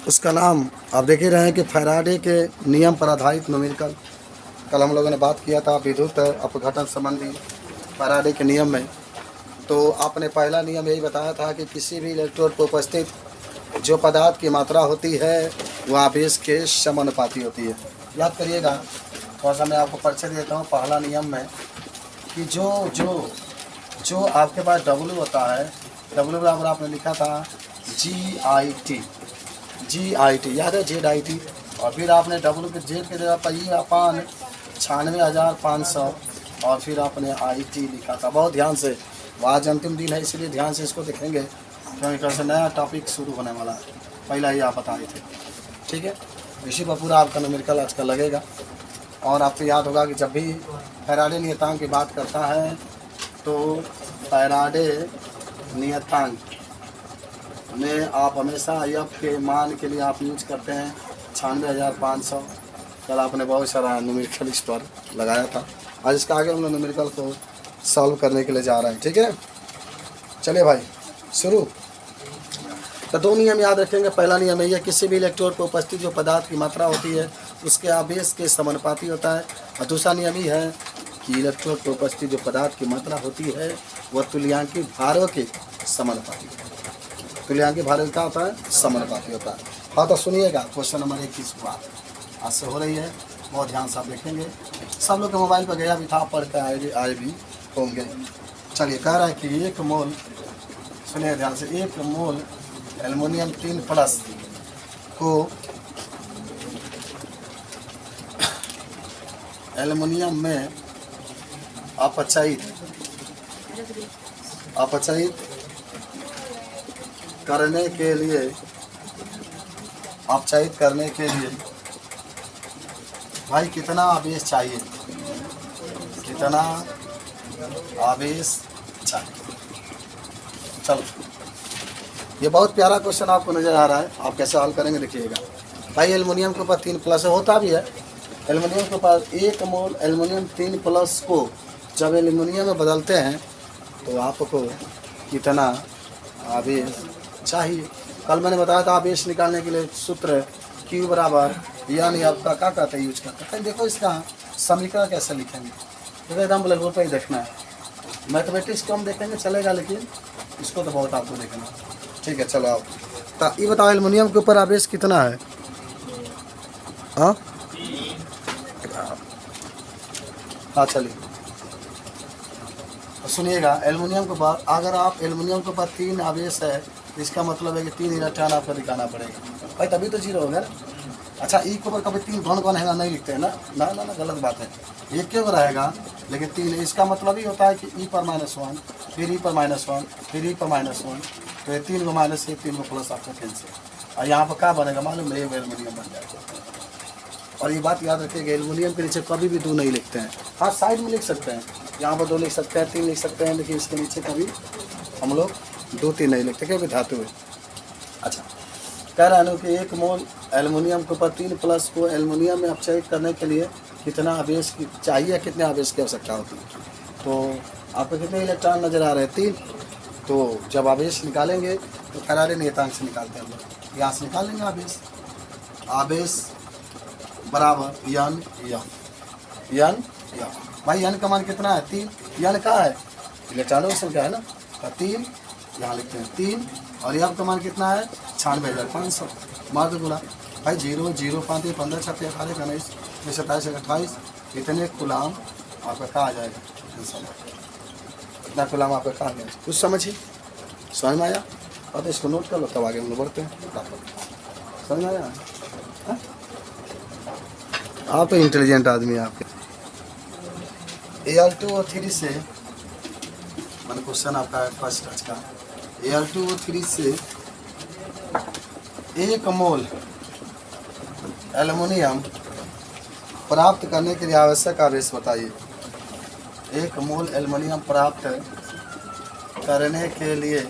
उसका नाम आप देख ही रहे हैं कि फैराडे के नियम पर आधारित न्यूमेरिकल। कल हम लोगों ने बात किया था विद्युत अपघटन संबंधी फैराडे के नियम में। तो आपने पहला नियम यही बताया था कि किसी भी इलेक्ट्रोड पर उपस्थित जो पदार्थ की मात्रा होती है वह आवेश के समानुपाती होती है। याद करिएगा, थोड़ा सा मैं आपको परिचय देता हूँ। पहला नियम में कि जो आपके पास W होता है, W बराबर आपने लिखा था GIT, याद है ZIT। और फिर आपने W के Z के जगह पर ई अपान 96,500 और फिर आपने IT लिखा था। बहुत ध्यान से, आज अंतिम दिन है इसलिए ध्यान से इसको देखेंगे, क्योंकि कल से नया टॉपिक शुरू होने वाला है। पहला ही आप बता रहे थे, ठीक है। इसी पर पूरा आपका न्यूमेरिकल आज का लगेगा। और आपको याद होगा कि जब भी फैराडे नियतांक की बात करता है तो फैराडे नियतांक में आप हमेशा एफ के मान के लिए आप यूज करते हैं 96,500। कल आपने बहुत सारा न्यूमेरिकल इस पर लगाया था। आज इसका आगे हम लोग न्यूमेरिकल को सॉल्व करने के लिए जा रहे हैं, ठीक है। चलिए भाई शुरू। तो दो नियम याद रखेंगे। पहला नियम यही है, किसी भी इलेक्ट्रोड पर उपस्थित जो पदार्थ की मात्रा होती है उसके आवेश के समानुपाती होता है। और दूसरा नियम ही है कि इलेक्ट्रोड पर उपस्थित जो पदार्थ की मात्रा होती है वह तुल्यांकी भारों के समानुपाती होता है। तुल्यांकी भारों का होता है, समानुपाती होता है। हाँ तो सुनिएगा, क्वेश्चन नंबर 21 बात आज से हो रही है, बहुत ध्यान से आप देखेंगे। सब लोग के मोबाइल पर गया भी था, पढ़ कर आए भी होंगे। चलिए, कह रहा है कि 1 मोल, सुनिए ध्यान से, 1 मोल एल्युमिनियम 3+ को एल्युमिनियम में अपचयित करने के लिए भाई कितना आवेश चाहिए, कितना आवेश चाहिए। चलो, ये बहुत प्यारा क्वेश्चन आपको नज़र आ रहा है, आप कैसे हल करेंगे देखिएगा। भाई एल्युमिनियम के ऊपर 3+ होता भी है। एल्युमिनियम के ऊपर 1 मोल एल्युमिनियम 3+ को जब एल्युमिनियम में बदलते हैं तो आपको कितना आवेश चाहिए। कल मैंने बताया था आवेश निकालने के लिए सूत्र Q बराबर यानी आपका क्या कहते हैं यूज करते हैं। देखो इसका समीकरण कैसे लिखेंगे, तो एकदम ब्लैकबोर्ड पर ही देखना है। मैथमेटिक्स कम देखेंगे चलेगा, लेकिन इसको तो बहुत आपको देखना है, ठीक है। चलो आओ, तो ये बताओ एल्युमिनियम के ऊपर आवेश कितना है। हाँ चलिए सुनिएगा। एल्युमिनियम के बाद अगर आप एल्युमिनियम के ऊपर 3 आवेश है, इसका मतलब है कि 3 इलेक्ट्रॉन आपको दिखाना पड़ेगा भाई, तभी तो 0 होगा ना। अच्छा, ई के ऊपर कभी 3 कौन है ना, नहीं लिखते हैं ना, ना ना ना, गलत बात है। ये क्यों रहेगा, लेकिन 3, इसका मतलब ही होता है कि ई पर -1, फिर ई पर -1, फिर ई पर -1, तो ये 3 को माइनस, 3 को प्लस आपका कैंसिल। और यहाँ पर क्या बनेगा मालूम है, एल्युमिनियम बन जाएगा। और ये बात याद रखिएगा, एल्युमिनियम के नीचे कभी भी 2 नहीं लिखते हैं। हाँ साइड में लिख सकते हैं, यहाँ पर 2 लिख सकते हैं, 3 लिख सकते हैं, लेकिन इसके नीचे कभी हम लोग 2-3 नहीं लिखते, क्योंकि धातु है। अच्छा, कह रहा है कि 1 मोल एल्युमिनियम के ऊपर 3+ को एल्युमिनियम में अपचयित करने के लिए कितना आवेश चाहिए, कितने आवेश की आवश्यकता होती है। तो आपको कितने इलेक्ट्रॉन नज़र आ रहे हैं, 3। तो जब आवेश निकालेंगे तो फैराडे नियतांक से निकालते हैं हम लोग, यहाँ से निकाल लेंगे आवेश बराबर यन भाई यन का मान कितना है, 3। यन का है इलेक्ट्रॉनों की संख्या है ना, तो 3 यहाँ लिखते हैं 3। और यह का मान कितना है 96,500। मार दो गुना भाई, 0 0 5 15 6 18 19 27 28, इतने गुलाम आपका कहा जाएगा, इतना गुलाम आपका कहा जाएगा। कुछ समझिए, समझ में आया। और तो इसको नोट कर लो, तब आगे हम लोग बढ़ते हैं। समझ में आया, आप तो इंटेलिजेंट आदमी है आपके। Al2O3 से मैंने क्वेश्चन आपका है फर्स्ट आज का। Al2O3 से 1 मोल एल्युमिनियम प्राप्त करने के लिए आवश्यक आवेश बताइए। 1 मोल एल्युमिनियम प्राप्त करने के लिए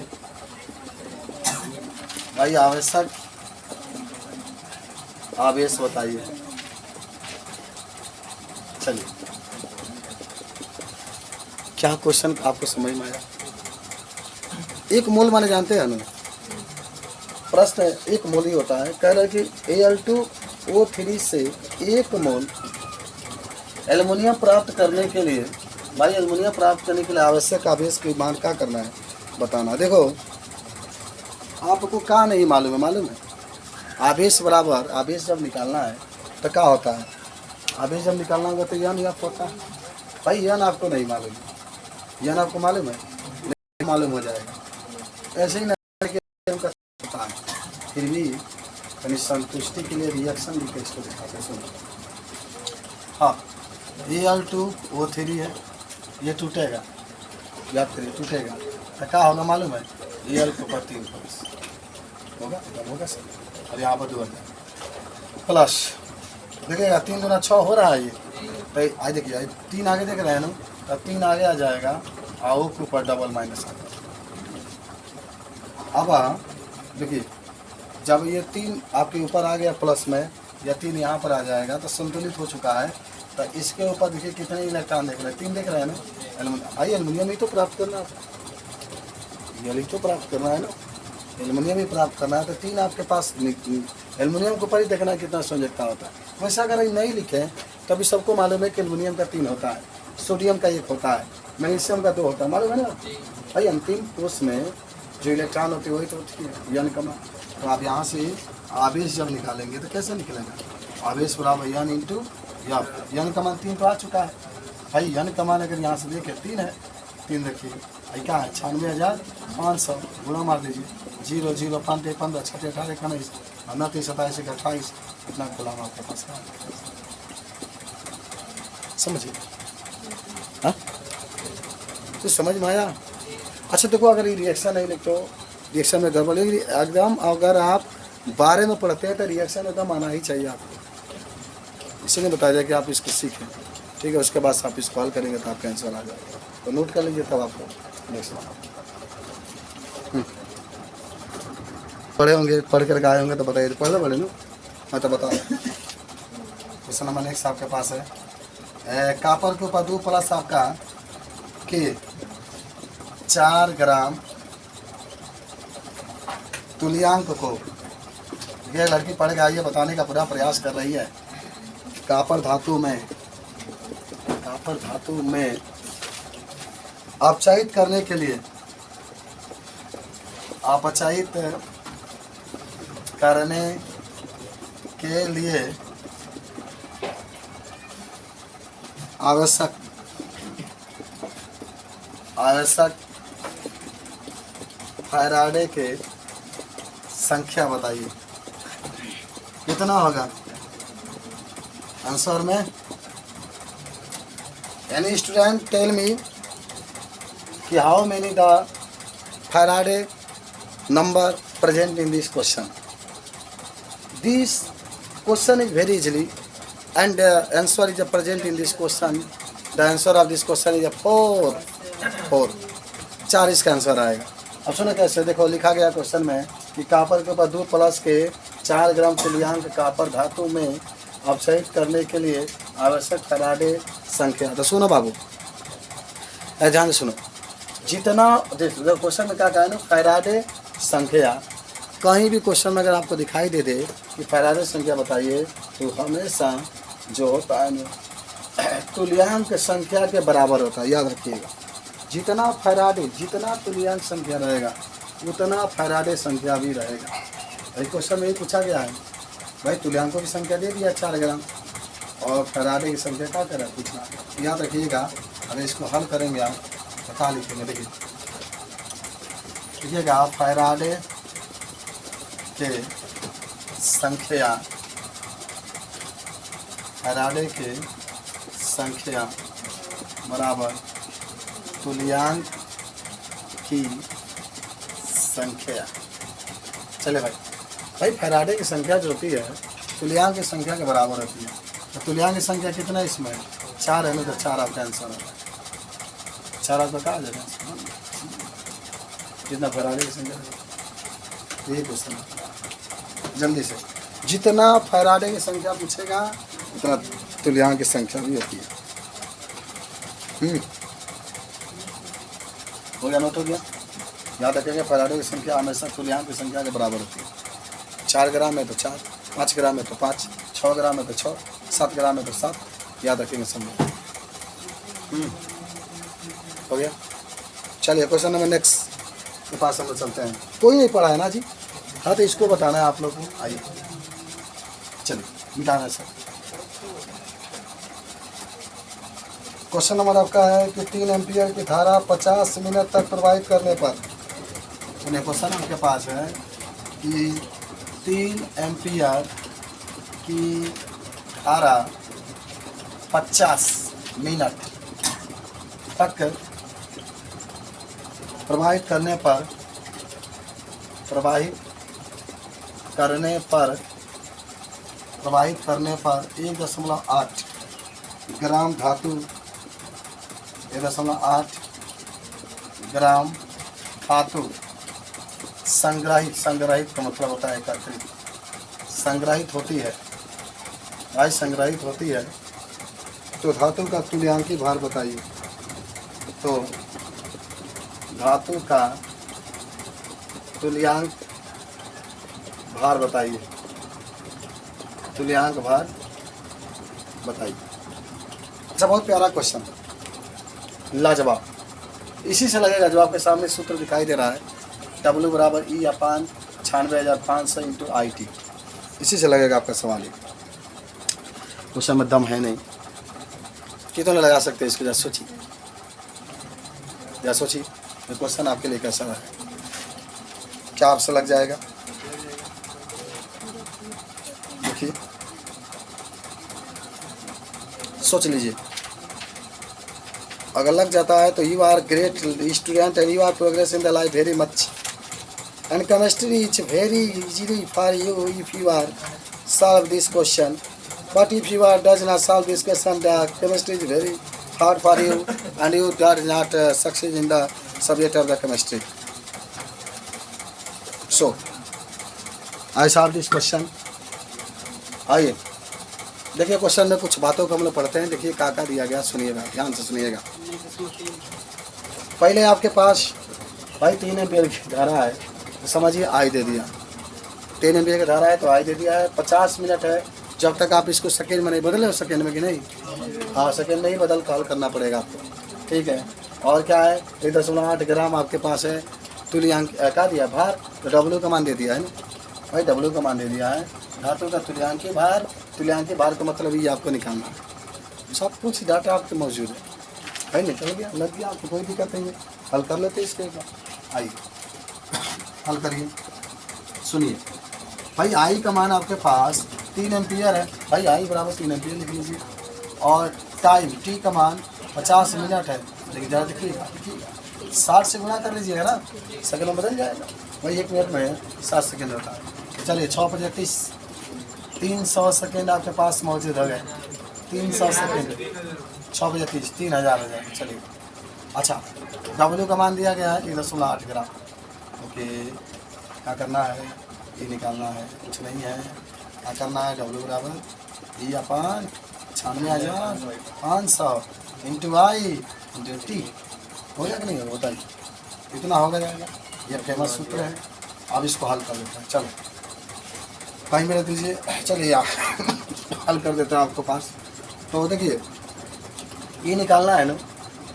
भाई आवश्यक आवेश बताइए। चलिए, क्या क्वेश्चन आपको समझ में आया। 1 मोल माने जानते हैं ना, प्रश्न एक मोल ही होता है। कह रहा है कि Al2O3 से 1 मोल एल्युमिनियम प्राप्त करने के लिए, भाई एल्युमिनियम प्राप्त करने के लिए आवश्यक आवेश की मान क्या करना है बताना। देखो आपको क्या नहीं मालूम है, आवेश बराबर, आवेश जब निकालना है तो क्या होता है, आवेश जब निकालना होगा तो यन एफ होता है। भाई यन आपको नहीं मालूम है, यन आपको मालूम है, नहीं मालूम हो जाएगा। ऐसे ही नहीं होता है, फिर भी यानी संतुष्टि के लिए रिएक्शन लिखे इसको दिखाते सुनो। हाँ Al2O3 है, ये टूटेगा, याद करिए टूटेगा तो क्या होगा मालूम है, Al के ऊपर 3 होगा सर, और यहाँ पर 2 प्लस देखिएगा 3 दूना 6 हो रहा है ये, तो आज देखिए 3 आगे देख रहे हैं ना, तो 3 आगे आ जाएगा और के ऊपर डबल माइनस आ जाएगा। अब देखिए जब ये 3 आपके ऊपर आ गया प्लस में, या 3 यहाँ पर आ जाएगा तो संतुलित हो चुका है। तो इसके ऊपर देखिए कितने इलेक्ट्रॉन देख रहे हैं, 3 देख रहे हैं ना। एल्युमिनियम ही तो प्राप्त करना है, यही तो प्राप्त करना है ना, एल्युमिनियम ही प्राप्त करना है। तो 3 आपके पास, एल्युमिनियम के ऊपर ही देखना है कितना संयोजकता होता है। वैसे अगर ये नहीं लिखे तभी सबको मालूम है कि एल्युमिनियम का 3 होता है, सोडियम का 1 होता है, मैग्नीशियम का 2 होता है, मालूम है ना भाई। अंतिम कोष में जो इलेक्ट्रॉन होती है वही तो होती है यन कमा। तो आप यहाँ से आवेश जब निकालेंगे तो कैसे निकलेगा, आवेश बराबर यन इंटू एफ। यन का मान 3 तो आ चुका है भाई, यन का मान अगर यहाँ से देखें 3 है, 3 देखिए भाई क्या है 96,500 गुणा मार दीजिए, 0 0 5 15 6 18 19 29 27 28, इतना गुलाम आपके पास है, समझिए। हाँ तो समझ में आया। अच्छा देखो अगर ये रिएक्शन है तो रिएक्शन में गड़बड़ होगी एकदम। अगर आप 12 में पढ़ते हैं तो रिएक्शन एकदम आना ही चाहिए आपको, इसीलिए बताया जाए कि आप इसको सीखें, ठीक है। उसके बाद आप इसको हल करेंगे तो आपका आंसर आ जाएगा, तो नोट कर लीजिए तब आपको रिएक्शन पढ़े होंगे, पढ़ कर आए होंगे तो बताइए, पढ़ लो बड़े नो। हाँ तो बताओ क्वेश्चन नंबर 1 आपके पास है, कापर के ऊपर 2 प्लस आपका के 4 ग्राम तुल्यांक को, ये लड़की पढ़ के आई है, बताने का पूरा प्रयास कर रही है। कापर धातु में अपचयित करने के लिए, अपचयित करने के लिए आवश्यक फैराडे के संख्या बताइए, कितना होगा आंसर में। एनी स्टूडेंट टेल मी कि how many the Faraday number present in this question. This question is very easily, and the answer is present in this question. The answer of this question is 4. 4 इसका answer आएगा। अब सुनो कैसे, देखो लिखा गया question में कि कापर के ऊपर 2 प्लस के 4 ग्राम तुल्यांक कापर धातु में अपचयित करने के लिए आवश्यक फैराडे संख्या। तो सुनो बाबू, ध्यान से सुनो, जितना क्वेश्चन में क्या कहा है ना, फैराडे संख्या। कहीं भी क्वेश्चन में अगर आपको दिखाई दे दे कि फैराडे संख्या बताइए, तो हमेशा जो होता है ना तुल्यांक संख्या के बराबर होता है, याद रखिएगा। जितना तुल्यांक संख्या रहेगा उतना फैराडे संख्या भी रहेगा। भाई क्वेश्चन में ही पूछा गया है, भाई तुल्यांकों की संख्या दे दिया 4 ग्राम और फैराडे की संख्या क्या करें पूछना, याद रखिएगा। अगर इसको हल करेंगे आप बता लिखेंगे, देखिएगा फैराडे के संख्या बराबर तुल्यांक की संख्या। चले भाई फैराडे की संख्या जो होती है तुल्यांक की संख्या के बराबर होती है। तो तुल्यांक की संख्या कितना है इसमें 4 है ना, तो 4 आपका आंसर है। 4 आपका कहा जाएगा जितना फैराडे की संख्या, ये क्वेश्चन जल्दी से। जितना फैराडे की संख्या पूछेगा उतना तुल्यांक की संख्या भी होती है। हो गया, नोट हो गया, याद रखेंगे फैराडे की संख्या हमेशा तुल्यांक की संख्या के बराबर होती है। 4 ग्राम है तो 4, 5 ग्राम है तो 5, 6 ग्राम है तो 6, 7 ग्राम है तो 7, याद रखेंगे सब लोग। हो गया। चलिए क्वेश्चन नंबर नेक्स्ट के पास हम लोग चलते हैं। कोई नहीं पढ़ा है ना जी? हाँ तो इसको बताना है आप लोग को। आइए चलिए मिटाना है सर। क्वेश्चन नंबर आपका है कि 3 एम्पियर की धारा 50 मिनट तक प्रवाहित करने पर, उन्हें क्वेश्चन आपके पास है कि 3 एम्पियर की धारा 50 मिनट तक प्रवाहित करने पर 1.8 ग्राम धातु, 1.8 ग्राम धातु संग्रहित का मतलब होता है एकत्रित, संग्रहित होती है, भाई संग्रहित होती है। तो धातु का तुल्यांकी भार बताइए। तो धातु का तुल्यांक भार बताइए, तुल्यांक भार बताइए। अच्छा बहुत प्यारा क्वेश्चन, लाजवाब। इसी से लगेगा जो आपके सामने सूत्र दिखाई दे रहा है, W बराबर E अपान 96,500 इंटू IT। इसी से लगेगा आपका सवाल। ही क्वेश्चन में दम है नहीं, कितने लगा सकते हैं इसको? जरा सोचिए, जरा सोचिए ये क्वेश्चन आपके लिए कैसा है, क्या आपसे लग जाएगा? देखिए सोच लीजिए, अगर लग जाता है तो you are great student and you are progress in the life very much and chemistry is very easily for you if you are solve this question, but if you are does not solve this question the chemistry is very hard for you and you did not succeed in the subject of the chemistry. So I solve this question. आइए देखिए question में कुछ बातों को हम लोग पढ़ते हैं। देखिए क्या दिया गया, सुनिएगा, ध्यान से सुनिएगा। पहले आपके पास भाई 3 एम्पियर की धारा है तो समझिए आई दे दिया, 3 एम्पियर की धारा है तो आई दे दिया है। 50 मिनट है, जब तक आप इसको सेकेंड में नहीं बदले, सेकेंड में कि नहीं, हाँ सेकेंड में ही बदल कॉल करना पड़ेगा आपको, ठीक है। और क्या है 1.8 ग्राम आपके पास है तुल्यांक क्या दिया भार, तो W का मान दे दिया है ना भाई, W का मान दे दिया है। धातु का तुल्यांकी भार, तुल्यांकी भार का मतलब ये आपको निकालना है। सब कुछ डाटा आपके मौजूद है भाई, निकल गया लग गया, आपको कोई दिक्कत नहीं है। हल कर लेते इसके, आइए हल करिए। सुनिए भाई आई का मान आपके पास 3 एम्पियर है भाई, आई बराबर 3 एम्पियर लिख लीजिए। और टाइम टी का मान 50 मिनट है, लेकिन ज़रा देखिए 60 से गुणा कर लीजिएगा ना, सेकंड में बदल जाएगा भाई, 1 मिनट में 60 सेकंड होता है। चलिए 6 × 30 300 सेकंड आपके पास मौजूद हो गए, 300 सेकंड 6 × 30 3000 हो जाए। चलिए अच्छा W का मान दिया गया है 1.8 ग्राम। ओके क्या करना है, ये निकालना है, कुछ नहीं है। क्या करना है, W बराबर E अपान 96,500 इंटू आई इंटू टी। हो जाएगा नहीं होता ही, इतना होगा जाएगा। ये फेमस सूत्र है। अब इसको हल कर लेते हैं। चलो कहीं मेरे दीजिए, चलिए हल कर देते हैं आपको पास। तो देखिए ये निकालना है ना,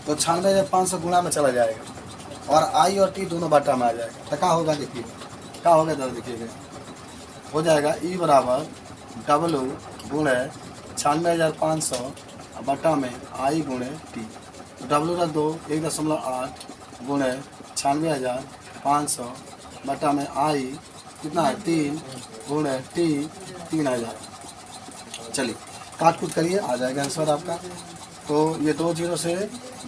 तो 96,500 गुणा में चला जाएगा और आई और टी दोनों बाटा में आ जाएगा। तो क्या होगा, देखिए क्या होगा, जरा देखिएगा, हो जाएगा E बराबर W गुणे 96,500 बटा में आई गुणे टी। W का 2 1.8 गुणे 96,500 बटा में आई कितना है 3 गुणे टी 3000। चलिए काट कूट करिए, आ जाएगा आंसर आपका। तो ये 2 0 से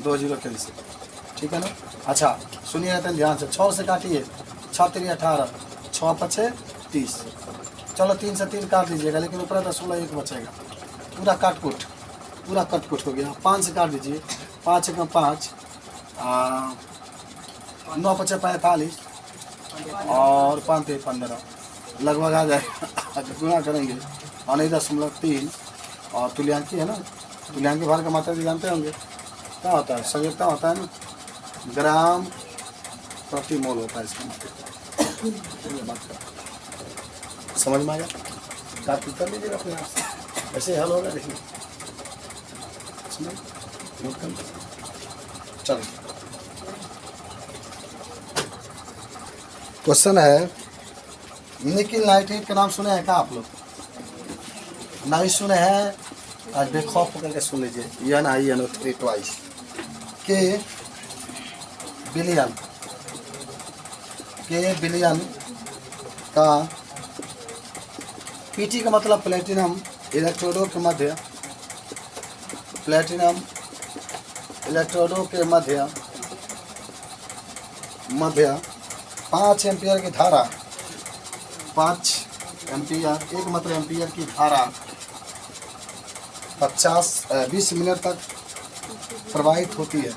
2 0 कैंसिल, ठीक है ना। अच्छा सुनिए ध्यान से, 6 से काटिए, 6 3 18, 6 5 30। चलो 3 से 3 काट दीजिएगा, लेकिन ऊपर 0.1 बचेगा। पूरा काट कूट हो गया। 5 से काट दीजिए, 5 × 5 9 × 5 45 और 5 × 15 लगभग आ जाएगा। गुणा करेंगे और 9.3 और तुल्यांकी है ना, तुल्यांकी भार का मात्रा भी जानते होंगे क्या होता है, संयुक्ता होता है ना, ग्राम प्रति मोल होता है इसका मात्रा। समझ में आया? काट कर लीजिएगा अपने आप से, ऐसे हल होगा। देखिए नोट कर, चलो क्वेश्चन है, निकिल नाइट्रेट का नाम सुने हैं क्या आप लोग? नहीं सुने हैं? आज बेखौफ होकर के सुन लीजिए, NiNO3 ट्वाइस के बिलियन का PT का मतलब प्लेटिनम इलेक्ट्रोडों के मध्य, प्लेटिनम इलेक्ट्रोडों के मध्य 5 एम्पियर की धारा, 5 एम्पियर, एक मतलब एम्पियर की धारा 20 मिनट तक प्रवाहित होती है।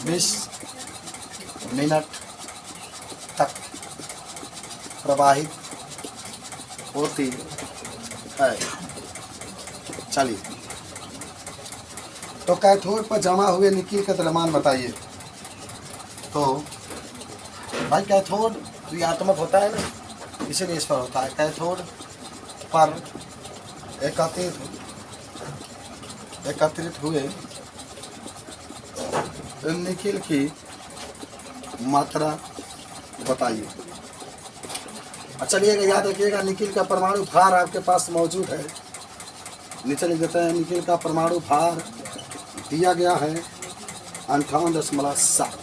20 मिनट तक प्रवाहित होती है। चलिए, तो कैथोड पर जमा हुए निकिल का द्रव्यमान बताइए। तो भाई कैथोड क्रियात्मक होता है ना, इसीलिए इस पर होता है। कैथोड पर एकत्रित हुए निकिल की मात्रा बताइए। चलिएगा, याद रखिएगा, निकिल का परमाणु भार आपके पास मौजूद है। नीचे लिख देते हैं, निकिल का परमाणु भार दिया गया है 58.7।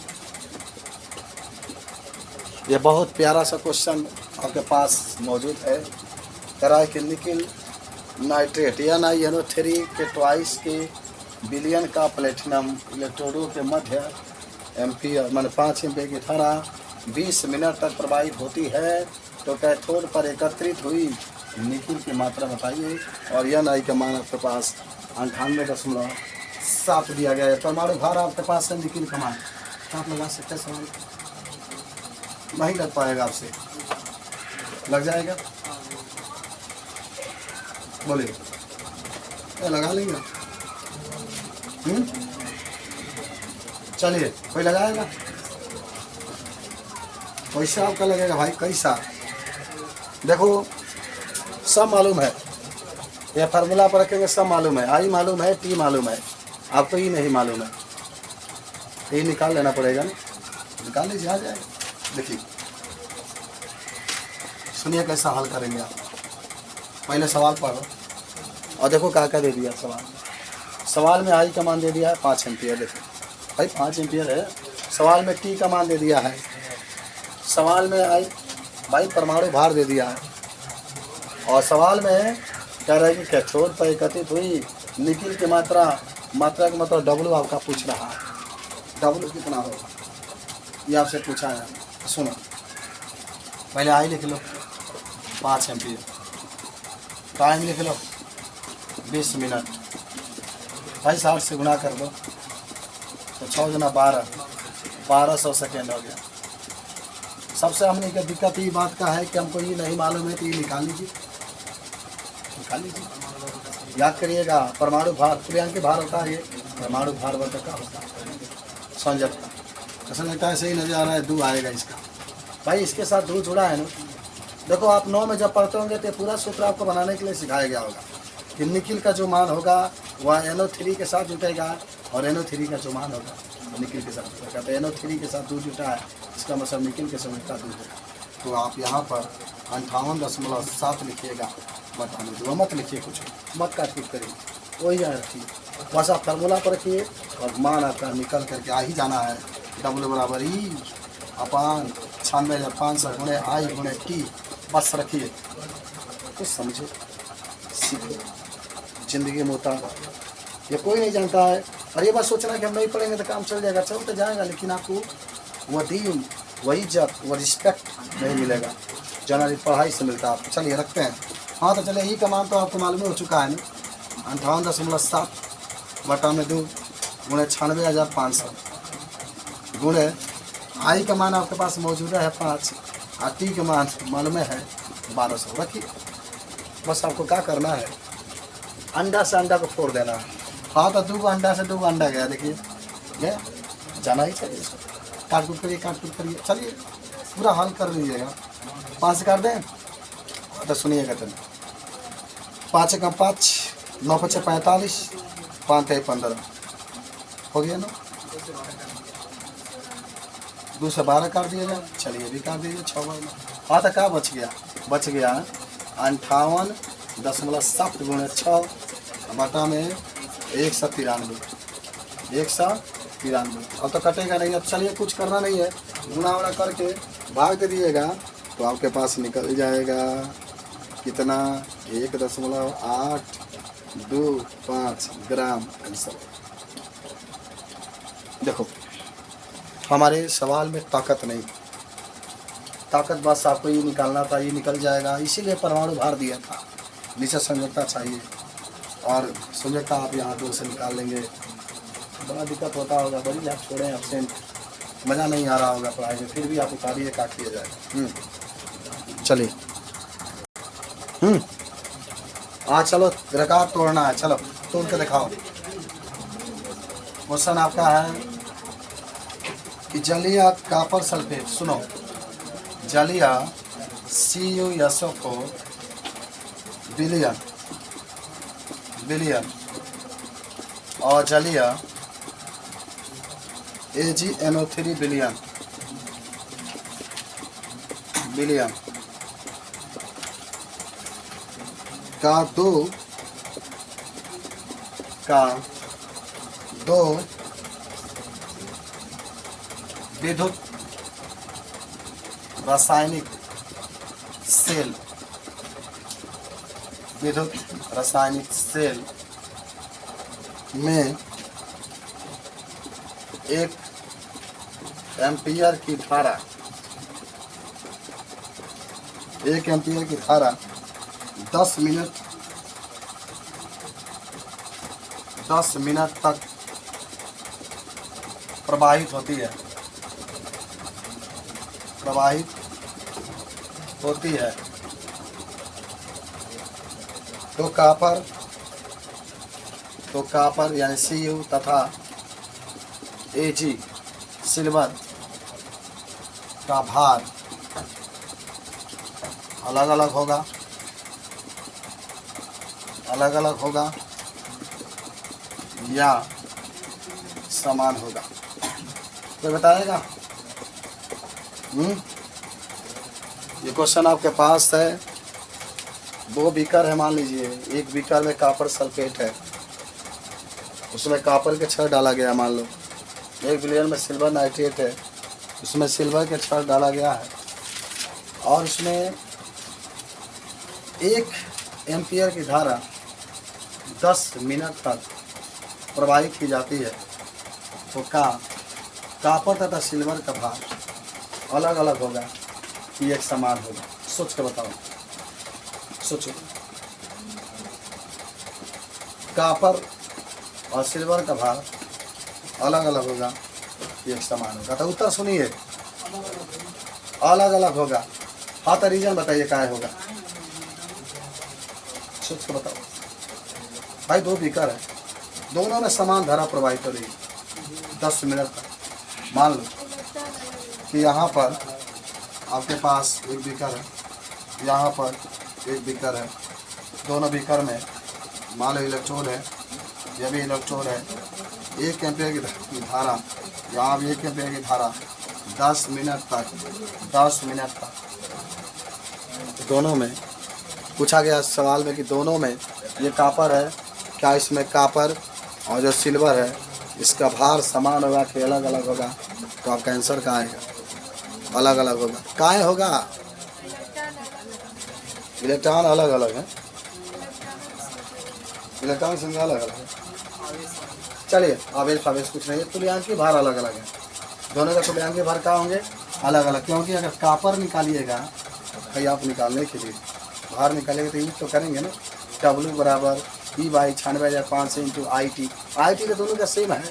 ये बहुत प्यारा सा क्वेश्चन आपके पास मौजूद है। कह रहा है कि निकिल नाइट्रेट NiNO3 के ट्वाइस के बिलियन का प्लेटिनम इलेक्ट्रोडों के मध्य एम्पियर मान 5 एम्पियर की धारा 20 मिनट तक प्रवाहित होती है। तो कैथोड पर एकत्रित हुई निकिल की मात्रा बताइए। और Ni का मान आपके पास 98.7 दिया गया है। परमाणु भार आपके पास है, निकिल का मान आप लगा सकते हैं। सवाल नहीं लग पाएगा, आपसे लग जाएगा, बोलिए लगा लेंगे। चलिए, कोई लगाएगा? कैसा आपका लगेगा भाई, कैसा? देखो, सब मालूम है, ये फार्मूला पर रखेंगे, सब मालूम है। I मालूम है, T मालूम है, आपको ही नहीं मालूम है। ये निकाल लेना पड़ेगा ना, निकाल लीजिए, आ जाएगा। देखिए, सुनिए कैसा हल करेंगे आप। पहले सवाल पढ़ो और देखो क्या क्या दे दिया सवाल में I का मान दे दिया है 5 एम्पियर। देखो भाई 5 एम्पियर है। सवाल में T का मान दे दिया है। सवाल में I भाई परमाणु भार दे दिया है। और सवाल में कह रहा है कि कैथोड पर एकत्रित हुई निकिल की मात्रा का मतलब W आपका पूछ रहा है। W कितना होगा ये आपसे पूछा है। सुनो, पहले I लिख लो 5 एम्पियर, टाइम लिख लो 20 मिनट, भाई 60 से गुना कर दो तो 6 गुना 1200 सेकेंड हो गया। सबसे हमने क्या दिक्कत ये बात का है कि हमको ये नहीं मालूम है, तो ये निकाल लीजिए, याद करिएगा। परमाणु भार प्रियांक भार होता है, ये परमाणु भार वर्तक का होता है, संजक का। ऐसा लगता है सही नजर आ रहा है, 2 आएगा इसका। भाई इसके साथ 2 जुड़ा है ना। देखो आप 9 में जब पढ़ते होंगे तो पूरा सूत्र आपको बनाने के लिए सिखाया गया होगा कि निकिल का जो मान होगा वह NO3 के साथ जुटेगा और NO3 का जो मान होगा निकिल के साथ जुटेगा। तो NO3 के साथ 2 जुटा है, इसका मतलब निकिल के समय का 2 होगा। तो आप यहाँ पर 58.7 लिखिएगा, बताने दो, मत लिखिए, कुछ मत काट-पीट करिए, वही यहाँ रखिए। बस आप फार्मूला पर रखिए और मान आपका निकल करके आ ही जाना है। W बराबर E/96,500 गुणे I गुणे T। बस रखिए, कुछ समझे, सीखो, जिंदगी में होता ये कोई नहीं जानता है। और ये बात सोचना कि हम नहीं पढ़ेंगे तो काम चल जाएगा, चल तो जाएगा, लेकिन आपको वह दीन, वह इज्जत, वह रिस्पेक्ट नहीं मिलेगा जनरली पढ़ाई से मिलता है आपको। चलिए रखते हैं। हाँ तो चलिए, ई का मान तो आपको मालूम हो चुका है ना, 58.7 बटा में 2 गुणे 96,500 गुणे I का मान आपके पास मौजूद है 5 और T का मान मालूम है 1200। रखिए, बस आपको क्या करना है, अंडा से अंडा को फोड़ देना है। हाँ तो 2 अंडा से 2 अंडा गया, देखिए गया, जाना ही चाहिए। काट कूट करिए, चलिए पूरा हल कर लीजिएगा। 5 कर दें, तो सुनिएगा तुम 5 एकम 5, 9 पचे 45, 5 है 15, हो गया ना। 2 से 12 काट दिया जाए, चलिए भी काट दीजिए 6 बार में। हाँ तो क्या बच गया 58.7 गुणे 6 बटा में 193। अब तो कटेगा नहीं। अब चलिए कुछ करना नहीं है, गुणा वुणा करके भाग दे दिएगा तो आपके पास निकल जाएगा कितना 1.825 ग्राम आंसर। देखो हमारे सवाल में ताकत नहीं, ताकत बस आपको ये निकालना था, ये निकल जाएगा। इसीलिए परमाणु भार दिया था, नीचे संयोजकता चाहिए और संयोजकता आप यहाँ 2 से निकाल लेंगे। बड़ा दिक्कत होता होगा, बड़ी आप छोड़ें एब्सेंट, मज़ा नहीं आ रहा होगा पढ़ाई में, फिर भी आप उतारिए काट किया जाएगा। चलिए चलो रिकॉर्ड तोड़ना है, चलो तोड़ के दिखाओ। क्वेश्चन आपका है कि जलीय कॉपर सल्फेट, सुनो, जलीय CuSO4 विलयन और जलीय AgNO3 विलयन का दो विद्युत रासायनिक सेल में 1 एम्पियर की धारा 10 मिनट तक प्रवाहित होती है तो कॉपर यानी Cu तथा Ag सिल्वर का भार अलग अलग होगा या समान होगा। कोई बताएगा? ये क्वेश्चन आपके पास है। 2 बीकर है, मान लीजिए, एक बीकर में कॉपर सल्फेट है, उसमें कॉपर के छड़ डाला गया, मान लो। एक विलयन में सिल्वर नाइट्रेट है, उसमें सिल्वर के छड़ डाला गया है और उसमें 1 एम्पियर की धारा 10 मिनट तक प्रवाहित की जाती है तो कॉपर तथा सिल्वर का भार अलग अलग होगा कि एक समान होगा? सोच के बताओ, सोचो। कॉपर और सिल्वर का भार अलग अलग होगा कि एक समान होगा? तो उत्तर सुनिए, अलग अलग होगा। हाँ तो रीजन बताइए क्या होगा, सोच के बताओ भाई। 2 बीकर है, दोनों में समान धारा प्रवाहित हो रही है 10 मिनट तक। मान लो कि यहाँ पर आपके पास एक बीकर है, यहाँ पर एक बीकर है, दोनों बीकर में मान लो इलेक्ट्रोड है, यह भी इलेक्ट्रोड है। 1 एम्पियर की धारा, यहाँ भी 1 एम्पियर की धारा 10 मिनट तक दोनों में पूछा गया सवाल में कि दोनों में ये कॉपर है, क्या इसमें कॉपर और जो सिल्वर है इसका भार समान होगा कि अलग अलग होगा? तो आपका आंसर क्या आएगा? अलग अलग होगा। काय होगा? इलेक्ट्रॉन अलग अलग है, इलेक्ट्रॉन संख्या अलग अलग है। चलिए आवेश कुछ नहीं है, तुल्यांकी भार अलग अलग है। दोनों का तुल्यांकी भार क्या होंगे? अलग अलग, क्योंकि अगर कॉपर निकालिएगा कहीं आप निकालने के लिए भार निकालेंगे तो यूज तो करेंगे ना। W बराबर E/96,500 इंटू IT तो दोनों का सेम है,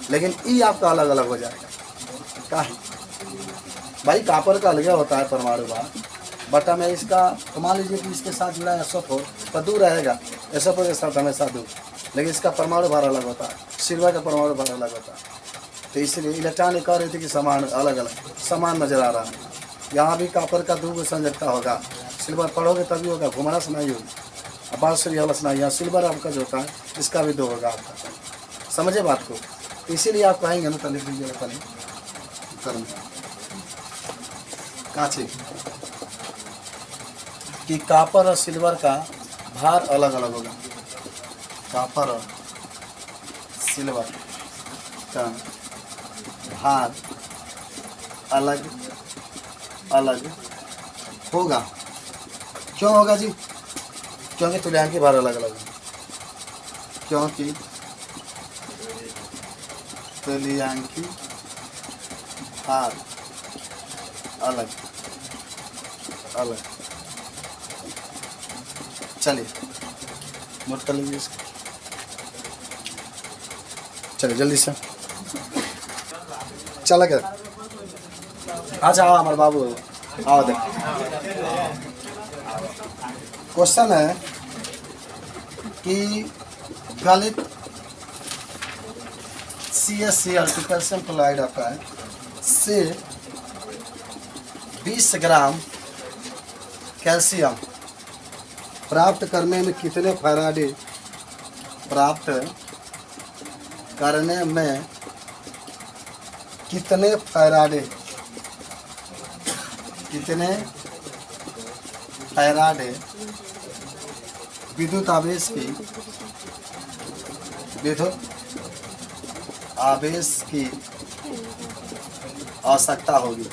लेकिन E आपका अलग अलग हो जाएगा। क्या है भाई? कॉपर का अलग होता है परमाणु भार, बटा में इसका, तो मान लीजिए कि इसके साथ जुड़ा है SO4 तो दूर रहेगा, SO4 के साथ हमेशा दूर, लेकिन इसका परमाणु भार अलग होता है, सिल्वर का परमाणु भार अलग होता है। तो इसलिए इलेक्ट्रॉन एक और रहती है कि समान अलग अलग समान नजर आ रहा है। यहाँ भी कॉपर का 2 संयोजकता होगा, सिल्वर पढ़ोगे तभी होगा, घुमाना से नहीं होगा। अब बात सही वाला सुनाइए, यहाँ सिल्वर आपका जो होता है इसका भी 2 होगा आपका, समझे बात को। इसीलिए आप कहेंगे ना तो लिख दीजिएगा पहले उत्तर में कांचे कि कॉपर और सिल्वर का भार अलग अलग होगा। कॉपर और सिल्वर का भार अलग अलग होगा। क्यों होगा जी? क्योंकि तुल्यांकी भार अलग अलग है। क्योंकि तुल्यांकी भार अलग अलग। चलिए नोट कर लीजिए इसको, चलिए जल्दी से चला क्या। अच्छा आओ हमारे बाबू, आओ देख। क्वेश्चन है कि गलित CaCl कैल्शियम क्लोराइड आता है से 20 ग्राम कैल्शियम प्राप्त करने में कितने फैराडे प्राप्त करने में कितने फैराडे विद्युत आवेश की आवश्यकता होगी।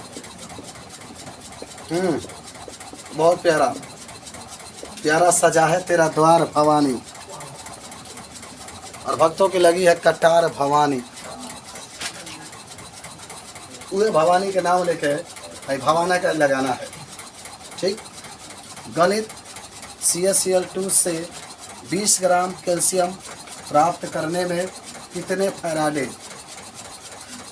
बहुत प्यारा सजा है तेरा द्वार भवानी, और भक्तों की लगी है कटार भवानी। पूरे भवानी के नाम लेके भाई भवाना का लगाना है, ठीक। गलित CaCl2 से 20 ग्राम कैल्शियम प्राप्त करने में कितने फैराडे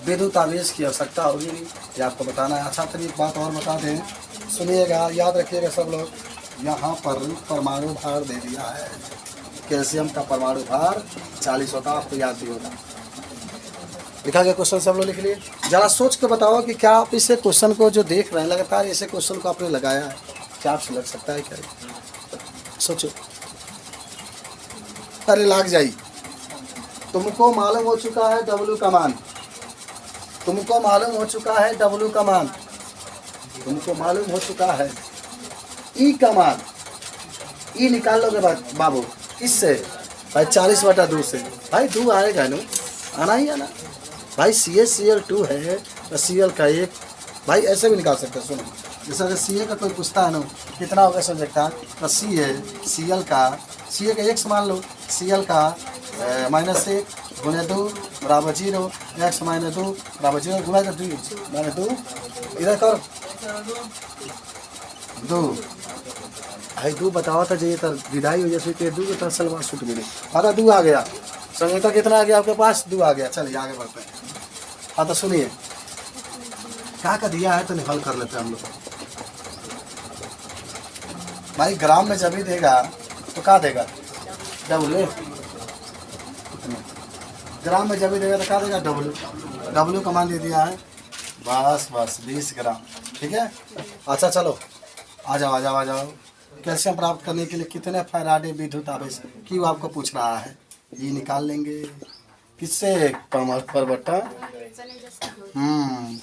विद्युत आवेश की आवश्यकता होगी, ये आपको बताना है। अच्छा तरीके बात और बता दें, सुनिएगा, याद रखिएगा सब लोग। यहाँ पर परमाणु भार दे दिया है, कैल्शियम का परमाणु भार 40 होता है, आपको याद भी होगा। लिखा गया क्वेश्चन सब लोग लिख लिए। जरा सोच के बताओ कि क्या आप इसे क्वेश्चन को जो देख रहे हैं लगातार, इसे क्वेश्चन को आपने लगाया है, क्या आपसे लग सकता है क्या? सोचो, अरे लाग जाइए। तुमको मालूम हो चुका है W का मान, तुमको मालूम हो चुका है W का मान, तुमको मालूम हो चुका है E का मान। E निकाल लोगे बाबू किससे भाई? 40/2 से। भाई 2 आएगा ना, आना ही आना भाई। CaCl2 है तो Cl का 1, भाई ऐसे भी निकाल सकते हैं। सुनो, जैसे अगर Ca का कोई पूछता है ना कितना होगा सब्जेक्ट का, तो Cl का 1 मान लो, Cl का -1 गुणे 2 बराबर 0, x - 2 बराबर 0 गुना 2 इधर कर 2। भाई 2 बताओ था जी, तो विदाई हो जैसे कि 2 तो सलवार सूट मिले। हाँ 2 आ गया, संगीता कितना आ गया आपके पास? 2 आ गया। चलिए आगे बढ़ते हैं। हाँ तो सुनिए क्या का दिया है तो निकाल कर लेते हैं हम लोग। भाई ग्राम में जब भी देगा तो क्या देगा? W। ग्राम में जब भी देगा तो क्या देगा? W का मान दे दिया है, बस 20 ग्राम, ठीक है। अच्छा चलो आ जाओ। कैल्शियम प्राप्त करने के लिए कितने फैराडे विद्युत आवेश क्यों आपको पूछ रहा है, ये निकाल लेंगे किससे? कमर पर बटा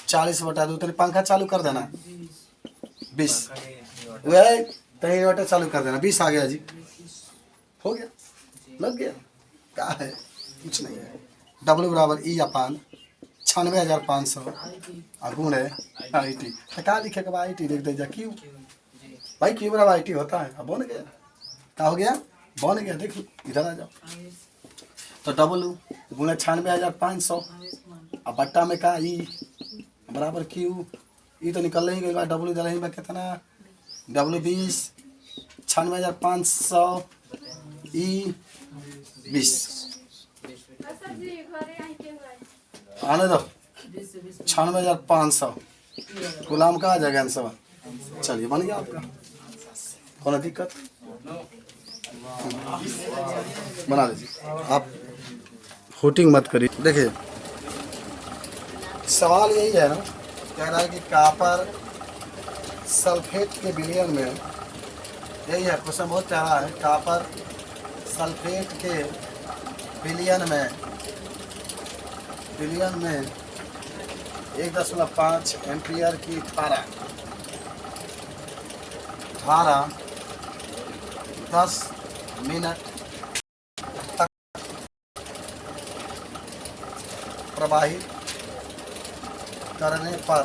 40/2। तेरे पंखा चालू कर देना 20, वह कहीं वाटर चालू कर देना 20 आ गया जी, हो गया, लग गया। क्या है? कुछ नहीं है। W बराबर E/, 96,500 गुण है IT। क्या लिखेगा? IT लिख दे जा। क्यों भाई? क्यों बराबर IT होता है। अब बन गया, क्या हो गया? बन गया। देखो इधर आ जाओ, तो W गुणे 96,500 अब बट्टा में का E बराबर Q। E तो निकल ही गई, W दल ही में कितना? W 20, 96,500 E 20 आने दो 96,500 गुलाम का आ जाएगा आंसर। चलिए बन गया आपका, कौन दिक्कत? बना लीजिए आप, होटिंग मत करिए। देखिए सवाल यही है ना, कह रहा है कि कॉपर सल्फेट के विलयन में यही है क्वेश्चन, बहुत प्यारा है। कॉपर सल्फेट के बिलियन में 1.5 एम्पियर की धारा 10 मिनट तक प्रवाहित करने पर